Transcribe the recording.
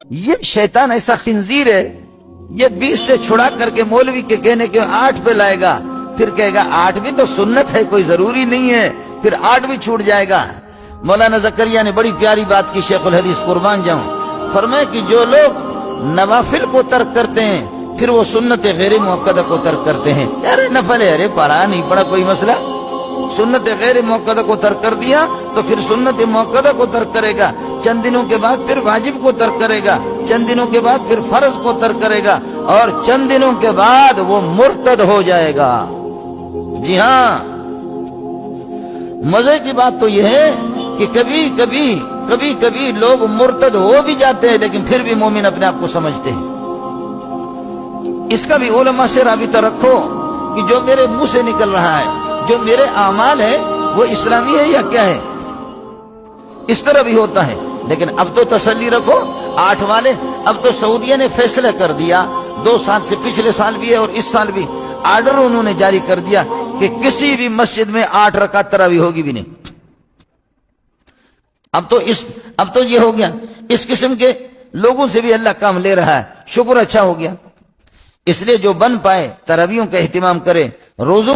یہ شیطان ایسا خنزیر ہے، یہ 20 سے چھڑا کر کے مولوی کے کہنے کے 8 پہ لائے گا، پھر کہے گا 8 بھی تو سنت ہے، کوئی ضروری نہیں ہے، پھر 8 بھی چھوٹ جائے گا۔ مولانا زکریا نے بڑی پیاری بات کی، شیخ الحدیث قربان جاؤں، فرمایا کہ جو لوگ نوافل کو ترک کرتے ہیں پھر وہ سنت غیر موقدہ کو ترک کرتے ہیں۔ ارے نفل ہے، ارے پڑھا نہیں پڑھا کوئی مسئلہ، سنت غیر موقدہ کو ترک کر دیا تو پھر سنت موقدہ کو ترک کرے گا، چند دنوں کے بعد پھر واجب کو ترک کرے گا، چند دنوں کے بعد پھر فرض کو ترک کرے گا، اور چند دنوں کے بعد وہ مرتد ہو جائے گا۔ جی ہاں، مزے کی بات تو یہ ہے کہ کبھی کبھی لوگ مرتد ہو بھی جاتے ہیں لیکن پھر بھی مومن اپنے آپ کو سمجھتے ہیں۔ اس کا بھی علماء سے رابطہ رکھو کہ جو میرے منہ سے نکل رہا ہے، جو میرے اعمال ہے، وہ اسلامی ہے یا کیا ہے؟ اس طرح بھی ہوتا ہے۔ لیکن اب تو تسلی رکھو، 8 والے اب تو سعودیہ نے فیصلہ کر دیا، 2 سال سے، پچھلے سال بھی ہے اور اس سال بھی آرڈر انہوں نے جاری کر دیا کہ کسی بھی مسجد میں 8 رکعت تراویح ہوگی بھی نہیں۔ اب تو یہ ہو گیا، اس قسم کے لوگوں سے بھی اللہ کام لے رہا ہے، شکر اچھا ہو گیا۔ اس لیے جو بن پائے تراویحوں کا اہتمام کرے، روزوں